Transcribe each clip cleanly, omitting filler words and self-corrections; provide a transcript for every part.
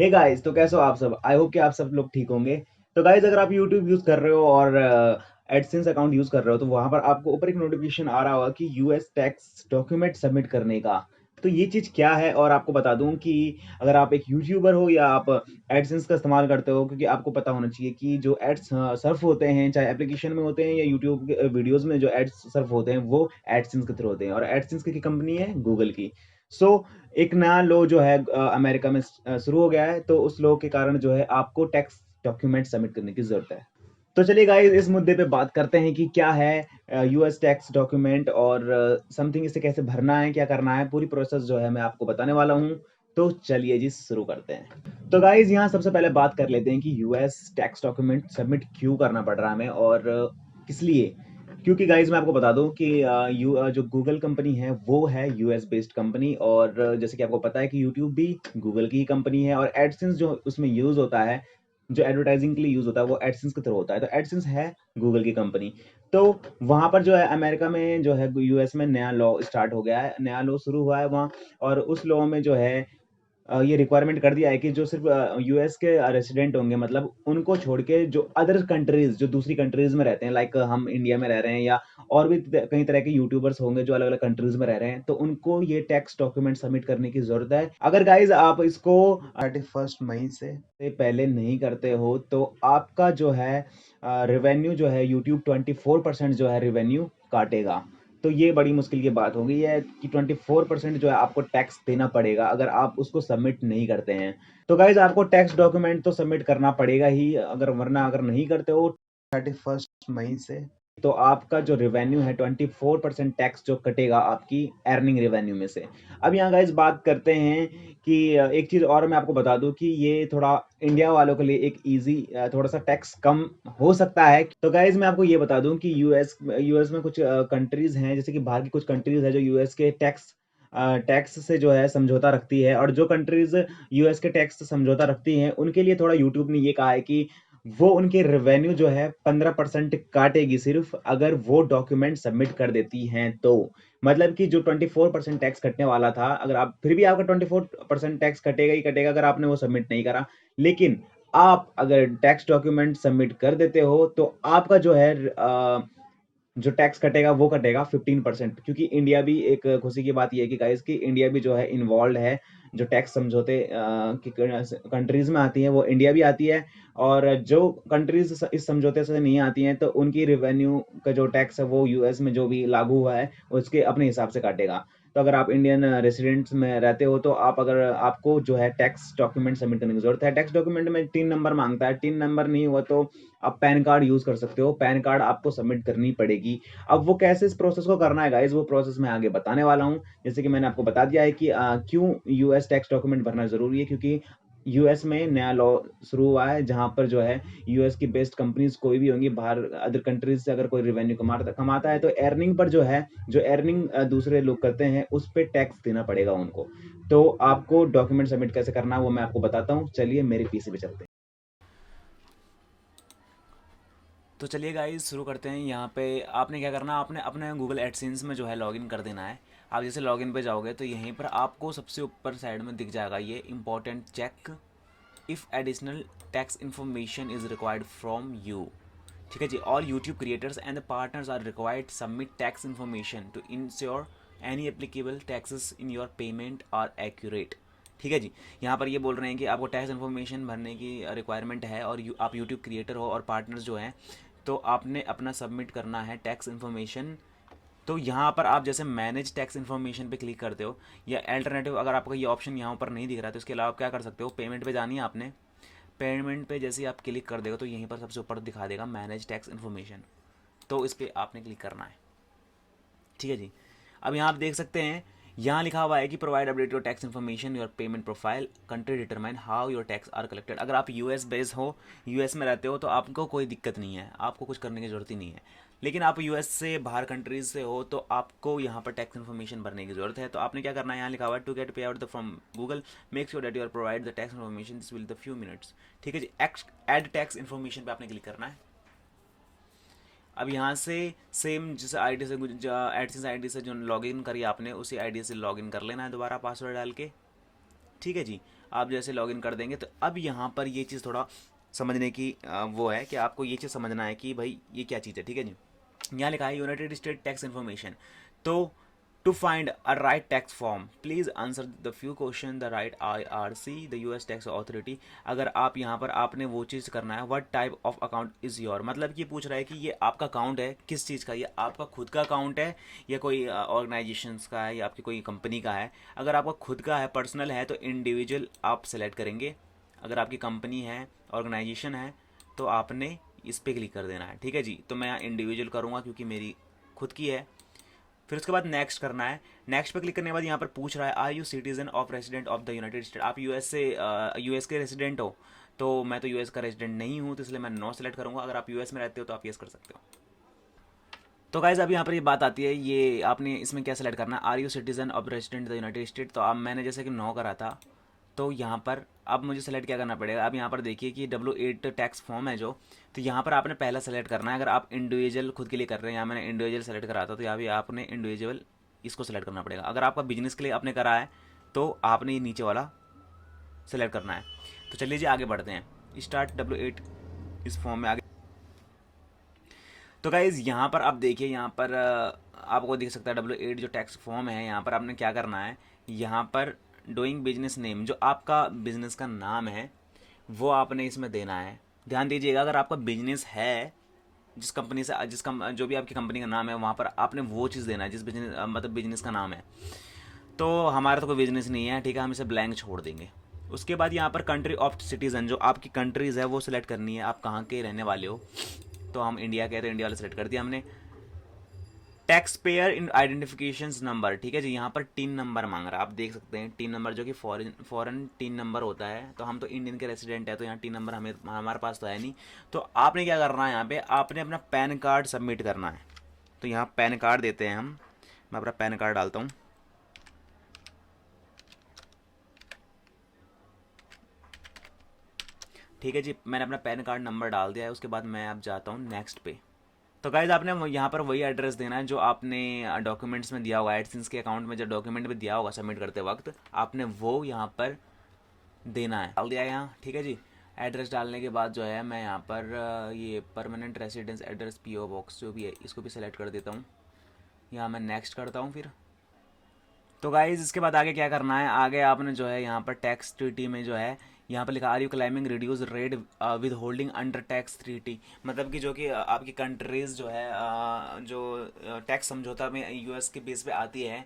Hey guys, तो कैसे हो आप सब? आई होप कि आप सब लोग ठीक होंगे। तो गाइस, अगर आप यूट्यूब यूज़ कर रहे हो और एडसेंस अकाउंट यूज़ कर रहे हो, तो वहाँ पर आपको ऊपर एक नोटिफिकेशन आ रहा होगा कि यूएस टैक्स डॉक्यूमेंट सबमिट करने का। तो ये चीज़ क्या है, और आपको बता दूं कि अगर आप एक यूट्यूबर हो या आप एडसेंस का इस्तेमाल करते हो, क्योंकि आपको पता होना चाहिए कि जो एड्स सर्फ होते हैं, चाहे एप्लीकेशन में होते हैं या यूट्यूब के वीडियोस में जो एड्स सर्फ होते हैं, वो एडसेंस के थ्रू होते हैं। और एडसेंस की कंपनी है गूगल की। सो एक नया लॉ जो है अमेरिका में शुरू हो गया है, तो उस लॉ के कारण जो है आपको टैक्स डॉक्यूमेंट सबमिट करने की ज़रूरत है। तो चलिए गाइस, इस मुद्दे पे बात करते हैं कि क्या है यूएस टैक्स डॉक्यूमेंट और समथिंग इसे कैसे भरना है, क्या करना है, पूरी प्रोसेस जो है मैं आपको बताने वाला हूँ। तो चलिए जी, शुरू करते हैं। तो गाइस, यहाँ सबसे पहले बात कर लेते हैं कि यूएस टैक्स डॉक्यूमेंट सबमिट क्यों करना पड़ रहा है हमें, और किस लिए। क्योंकि गाइस, मैं आपको बता दूं कि जो गूगल कंपनी है वो है यूएस बेस्ड कंपनी, और जैसे कि आपको पता है कि यूट्यूब भी गूगल की ही कंपनी है, और एडसेंस जो उसमें यूज होता है, जो एडवर्टाइजिंग के लिए यूज होता है, वो एडसेंस के थ्रू होता है। तो एडसेंस है गूगल की कंपनी। तो वहां पर जो है अमेरिका में जो है यूएस में नया लॉ स्टार्ट हो गया है, नया लॉ शुरू हुआ है वहाँ। और उस लॉ में जो है ये रिक्वायरमेंट कर दिया है कि जो सिर्फ यूएस के रेसिडेंट होंगे, मतलब उनको छोड़ के जो अदर कंट्रीज, जो दूसरी कंट्रीज में रहते हैं, लाइक हम इंडिया में रह रहे हैं, या और भी कई तरह के यूट्यूबर्स होंगे जो अलग अलग कंट्रीज में रह रहे हैं, तो उनको ये टैक्स डॉक्यूमेंट सबमिट करने की जरूरत है। अगर गाइज आप इसको 31 मई से पहले नहीं करते हो, तो आपका जो है रेवेन्यू जो है यूट्यूब 24% जो है रेवेन्यू काटेगा। तो ये बड़ी मुश्किल की बात हो गई है कि 24% जो है आपको टैक्स देना पड़ेगा अगर आप उसको सबमिट नहीं करते हैं। तो गाइज, आपको टैक्स डॉक्यूमेंट तो सबमिट करना पड़ेगा ही, अगर वरना अगर नहीं करते हो 31 मई से, तो आपका जो रेवेन्यू है 24% टैक्स जो कटेगा आपकी अर्निंग रेवेन्यू में से। अब यहाँ गाइज बात करते हैं कि एक चीज़ और मैं आपको बता दूं कि ये थोड़ा इंडिया वालों के लिए एक इजी, थोड़ा सा टैक्स कम हो सकता है। तो गाइज, मैं आपको ये बता दूं कि यूएस में कुछ कंट्रीज हैं, जैसे कि बाहर की कुछ कंट्रीज है जो यूएस के टैक्स से जो है समझौता रखती है, और जो कंट्रीज यूएस के टैक्स से समझौता रखती हैं उनके लिए थोड़ा यूट्यूब ने ये कहा है कि वो उनके रेवेन्यू जो है 15% काटेगी सिर्फ अगर वो डॉक्यूमेंट सबमिट कर देती हैं। तो मतलब कि जो 24% टैक्स कटने वाला था, अगर आप फिर भी आपका 24% टैक्स कटेगा ही कटेगा अगर आपने वो सबमिट नहीं करा। लेकिन आप अगर टैक्स डॉक्यूमेंट सबमिट कर देते हो, तो आपका जो है जो टैक्स कटेगा वो कटेगा 15%। क्योंकि इंडिया भी, एक खुशी की बात ये है कि गाइस कि इंडिया भी जो है इन्वॉल्व है, जो टैक्स समझौते की कंट्रीज में आती हैं वो इंडिया भी आती है। और जो कंट्रीज इस समझौते से नहीं आती हैं, तो उनकी रेवेन्यू का जो टैक्स है वो यूएस में जो भी लागू हुआ है उसके अपने हिसाब से काटेगा। तो अगर आप इंडियन रेसिडेंट्स में रहते हो, तो आप अगर आपको जो है टैक्स डॉक्यूमेंट सबमिट करने की जरूरत है। टैक्स डॉक्यूमेंट में 3 नंबर मांगता है, 3 नंबर नहीं हुआ तो आप पैन कार्ड यूज कर सकते हो, पैन कार्ड आपको सबमिट करनी पड़ेगी। अब वो कैसे इस प्रोसेस को करना है गाइज, वो प्रोसेस मैं आगे बताने वाला हूँ। जैसे कि मैंने आपको बता दिया है कि क्यों यूएस टैक्स डॉक्यूमेंट भरना जरूरी है, क्योंकि यूएस में नया लॉ शुरू हुआ है जहां पर जो है यूएस की बेस्ट कंपनीज कोई भी होंगी, बाहर अदर कंट्रीज से अगर कोई रेवेन्यू कमाता है, तो अर्निंग पर जो है, जो अर्निंग दूसरे लोग करते हैं उस पर टैक्स देना पड़ेगा उनको। तो आपको डॉक्यूमेंट सबमिट कैसे करना है वो मैं आपको बताता हूँ। चलिए मेरे पीसी पे चलते हैं। तो चलिए गाइस शुरू करते हैं। यहाँ पे आपने क्या करना है, आपने अपने गूगल एडसेंस में जो है लॉगिन कर देना है। आप जैसे लॉगिन पे जाओगे तो यहीं पर आपको सबसे ऊपर साइड में दिख जाएगा ये important check if additional tax information is required from you. ठीक है जी, all YouTube creators and the partners are required submit tax information to ensure any applicable taxes in your payment are accurate. ठीक है जी, यहाँ पर ये बोल रहे हैं कि आपको टैक्स इन्फॉर्मेशन भरने की रिक्वायरमेंट है, और आप यूट्यूब क्रिएटर हो और पार्टनर्स जो हैं, तो आपने अपना सबमिट करना है टैक्स इन्फॉर्मेशन। तो यहाँ पर आप जैसे मैनेज टैक्स इन्फॉर्मेशन पे क्लिक करते हो, या अल्टरनेटिव अगर आपका ये ऑप्शन यहाँ पर नहीं दिख रहा है तो इसके अलावा आप क्या कर सकते हो, पेमेंट पे जानी है आपने। पेमेंट पे जैसे ही आप क्लिक कर देगा तो यहीं पर सबसे ऊपर दिखा देगा मैनेज टैक्स इन्फॉर्मेशन, तो इस पर आपने क्लिक करना है। ठीक है जी, अब यहाँ आप देख सकते हैं, यहाँ लिखा हुआ है कि provide update your tax information your payment profile country determine how your tax are collected. अगर आप यूएस बेस हो, यूएस में रहते हो, तो आपको कोई दिक्कत नहीं है, आपको कुछ करने की जरूरत ही नहीं है। लेकिन आप यूएस से बाहर कंट्रीज से हो तो आपको यहाँ पर टैक्स इन्फॉर्मेशन भरने की जरूरत है। तो आपने क्या करना है, यहाँ लिखा हुआ है to get pay out the from Google make sure that you are provide the tax information this will the few minutes. ठीक है जी, एड टैक्स इन्फॉर्मेशन पे आपने क्लिक करना है। अब यहाँ से सेम जिस आईडी से एडसेंस आईडी से जो लॉगिन करी आपने, उसी आईडी से लॉगिन कर लेना है दोबारा पासवर्ड डाल के। ठीक है जी, आप जैसे लॉगिन कर देंगे तो अब यहाँ पर ये चीज़ थोड़ा समझने की वो है कि आपको ये चीज़ समझना है कि भाई ये क्या चीज़ है, ठीक है जी। यहाँ लिखा है यूनाइटेड स्टेट टैक्स इन्फॉर्मेशन। तो to find a right tax form please answer the few question the right IRC the US tax authority. अगर आप यहाँ पर आपने वो चीज़ करना है, what type of account is your, मतलब कि पूछ रहा है कि ये आपका अकाउंट है किस चीज़ का, ये आपका खुद का अकाउंट है या कोई ऑर्गेनाइजेशन का है या आपकी कोई कंपनी का है। अगर आपका खुद का है, पर्सनल है, तो इंडिविजुअल आप सेलेक्ट करेंगे। अगर आपकी कंपनी है, ऑर्गेनाइजेशन है, तो आपने इस पर क्लिक कर देना है, ठीक है जी। तो मैं यहाँ इंडिविजुअल करूँगा क्योंकि मेरी खुद की है। फिर उसके बाद नेक्स्ट करना है। नेक्स्ट पे क्लिक करने के बाद यहाँ पर पूछ रहा है are you citizen of resident of the United State, आप यूएस के रेसिडेंट हो। तो मैं तो यूएस का रेसिडेंट नहीं हूँ, तो इसलिए मैं नो सेलेक्ट करूँगा। अगर आप यूएस में रहते हो तो आप यस कर सकते हो। तो गाइज अभी यहाँ पर ये बात आती है, ये आपने इसमें क्या सेलेक्ट करना है, are you citizen of resident the United State. तो अब मैंने जैसे कि नो करा था, तो यहाँ पर अब मुझे सेलेक्ट क्या करना पड़ेगा। अब यहाँ पर देखिए कि W8 टैक्स फॉर्म है जो, तो यहाँ पर आपने पहला सेलेक्ट करना है। अगर आप इंडिविजुअल खुद के लिए कर रहे हैं, यहाँ मैंने इंडिविजुअल सेलेक्ट करा था, तो यहाँ भी आपने इंडिविजुअल इसको सेलेक्ट करना पड़ेगा। अगर आपका बिजनेस के लिए आपने करा है तो आपने ये नीचे वाला सेलेक्ट करना है। तो चलिए जी आगे बढ़ते हैं, स्टार्ट W8 इस फॉर्म में आगे। तो गाइज यहाँ पर आप देखिए, यहाँ पर आपको दिख सकता है W8 जो टैक्स फॉर्म है। यहाँ पर आपने क्या करना है, यहाँ पर डूइंग बिजनेस नेम, जो आपका बिजनेस का नाम है वो आपने इसमें देना है। ध्यान दीजिएगा, अगर आपका बिजनेस है, जिस कंपनी से जो भी आपकी कंपनी का नाम है, वहाँ पर आपने वो चीज़ देना है जिस बिजनेस मतलब बिजनेस का नाम है। तो हमारा तो कोई बिजनेस नहीं है, ठीक है, हम इसे ब्लैंक छोड़ देंगे। उसके बाद यहाँ पर कंट्री ऑफ सिटीजन, जो आपकी कंट्रीज़ है वो सिलेक्ट करनी है, आप कहाँ के रहने वाले हो। तो हम इंडिया के हैं, तो इंडिया वाले सेलेक्ट कर दिया हमने। Tax payer in identification number, ठीक है जी। यहाँ पर टीन नंबर मांग रहा है, आप देख सकते हैं टीन नंबर, जो कि फॉरेन टीन नंबर होता है। तो हम तो इंडियन के रेसिडेंट है, तो यहाँ टीन नंबर हमारे पास तो है नहीं। तो आपने क्या करना है, यहाँ पे आपने अपना पैन कार्ड सबमिट करना है। तो यहाँ पैन कार्ड देते हैं हम, मैं अपना पैन कार्ड डालता हूँ। ठीक है जी, मैंने अपना पैन कार्ड नंबर डाल दिया है। उसके बाद मैं अब जाता हूँ नेक्स्ट पे। तो गाइज आपने यहाँ पर वही एड्रेस देना है जो आपने डॉक्यूमेंट्स में दिया होगा, एडसेंस के अकाउंट में जो डॉक्यूमेंट में दिया होगा सबमिट करते वक्त, आपने वो यहाँ पर देना है। डाल दिया यहाँ, ठीक है जी। एड्रेस डालने के बाद जो है मैं यहाँ पर ये permanent residence address PO box जो भी है इसको भी सेलेक्ट कर देता हूँ। यहाँ मैं नेक्स्ट करता हूँ फिर। तो गाइज इसके बाद आगे क्या करना है, आगे आपने जो है यहाँ पर टैक्स ट्रीटी में जो है यहाँ पर लिखा are you claiming reduce rate withholding under tax treaty, मतलब कि जो कि आपकी कंट्रीज जो है जो टैक्स समझौता में US के बेस पे आती है।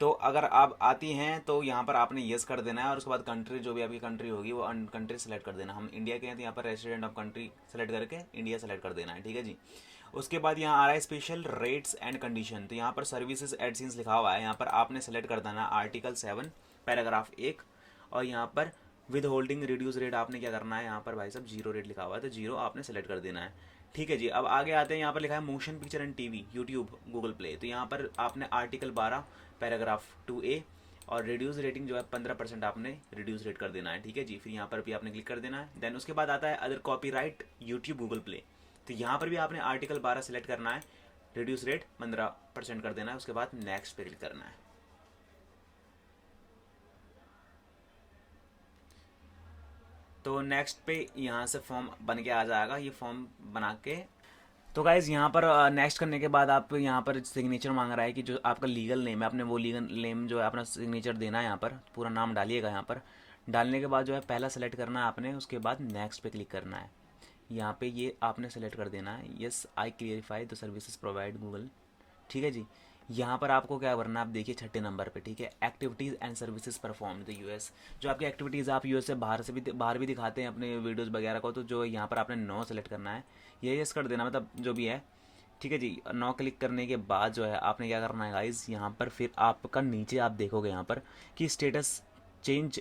तो अगर आप आती हैं तो यहाँ पर आपने यस कर देना है, और उसके बाद कंट्री जो भी आपकी कंट्री होगी वो कंट्री सेलेक्ट कर देना। हम इंडिया के हैं तो यहाँ पर रेसिडेंट ऑफ कंट्री सेलेक्ट करके इंडिया सेलेक्ट कर देना है, ठीक है जी। उसके बाद यहाँ आ रहा है स्पेशल रेट्स एंड कंडीशन। तो यहाँ पर सर्विसेज एडसिंस लिखा हुआ है, यहाँ पर आपने सेलेक्ट कर देना आर्टिकल 7 पैराग्राफ 1। और यहाँ पर विद होल्डिंग रिड्यूस रेट आपने क्या करना है, यहाँ पर भाई साहब 0 रेट लिखा हुआ है, तो 0 आपने सेलेक्ट कर देना है, ठीक है जी। अब आगे आते हैं, यहाँ पर लिखा है motion picture and TV YouTube Google play. तो यहाँ पर आपने आर्टिकल 12 पैराग्राफ 2A और रिड्यूस रेटिंग जो है 15% आपने रिड्यूस रेट कर देना है, ठीक है जी। फिर यहाँ पर भी आपने क्लिक कर देना है। देन उसके बाद आता है other copyright YouTube Google play. तो यहाँ पर भी आपने आर्टिकल 12 सेलेक्ट करना है, रिड्यूस रेट 15% कर देना है। उसके बाद नेक्स्ट पे क्लिक करना है। तो नेक्स्ट पे यहाँ से फॉर्म बन के आ जाएगा, ये फॉर्म बना के। तो गाइज यहाँ पर नेक्स्ट करने के बाद आप यहाँ पर सिग्नेचर मांग रहा है कि जो आपका लीगल नेम है, आपने वो लीगल नेम जो है अपना सिग्नेचर देना है। यहाँ पर पूरा नाम डालिएगा। यहाँ पर डालने के बाद जो है पहला सेलेक्ट करना है आपने, उसके बाद नेक्स्ट पे क्लिक करना है। यहाँ पे ये आपने सेलेक्ट कर देना है, yes I clarify the services provide Google, ठीक है जी। यहाँ पर आपको क्या करना है, आप देखिए छठे नंबर पे, ठीक है, activities and services perform the US। जो आपकी एक्टिविटीज़ आप US से बाहर भी दिखाते हैं अपने वीडियोज़ वगैरह को, तो जो यहाँ पर आपने नो सेलेक्ट करना है, ये यस कर देना, मतलब जो भी है, ठीक है जी। नो क्लिक करने के बाद जो है आपने क्या करना है गाइज, यहाँ पर फिर आपका नीचे आप देखोगे यहाँ पर कि स्टेटस चेंज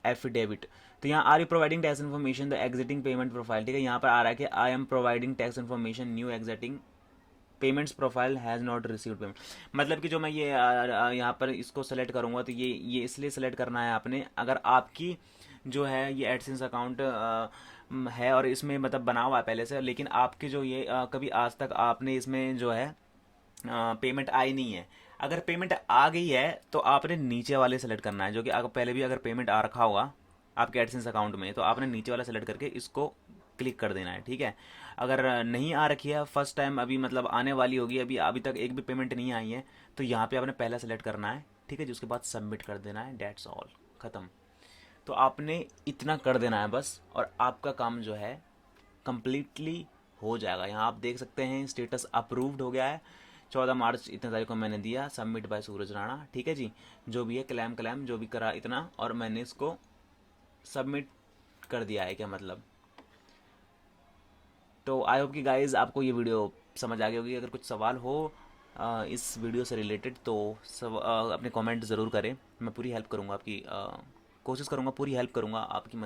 एफिडेविट। तो यहाँ are you providing tax information the existing payment profile, ठीक है। यहाँ पर आ रहा है कि I am providing tax information new existing payments profile has not received payment. मतलब कि जो मैं ये यहाँ पर इसको सेलेक्ट करूँगा, तो ये इसलिए सेलेक्ट करना है आपने, अगर आपकी जो है ये एडसेंस अकाउंट है और इसमें मतलब बना हुआ है पहले से, लेकिन आपके जो ये कभी आज तक आपने इसमें जो है पेमेंट आई नहीं है। अगर पेमेंट आ गई है तो आपने नीचे वाले सेलेक्ट करना है, जो कि अगर पहले भी अगर पेमेंट आ रखा होगा आपके एडसेंस अकाउंट में, तो आपने नीचे वाला सेलेक्ट करके इसको क्लिक कर देना है, ठीक है। अगर नहीं आ रखी है फर्स्ट टाइम, अभी मतलब आने वाली होगी, अभी अभी तक एक भी पेमेंट नहीं आई है, तो यहाँ पे आपने पहला सेलेक्ट करना है, ठीक है जी। उसके बाद सबमिट कर देना है, डेट्स ऑल, ख़त्म। तो आपने इतना कर देना है बस, और आपका काम जो है कंप्लीटली हो जाएगा। यहाँ आप देख सकते हैं स्टेटस अप्रूव्ड हो गया है, 14 मार्च इतने तारीख को मैंने दिया, सबमिट बाय सूरज राणा, ठीक है जी। जो भी है क्लैम क्लैम जो भी करा इतना, और मैंने इसको सबमिट कर दिया है, क्या मतलब। तो आई होप कि गाइज आपको ये वीडियो समझ आ गई होगी। अगर कुछ सवाल हो इस वीडियो से रिलेटेड, तो अपने कमेंट ज़रूर करें, मैं पूरी हेल्प करूँगा आपकी, कोशिश करूँगा, पूरी हेल्प करूँगा आपकी।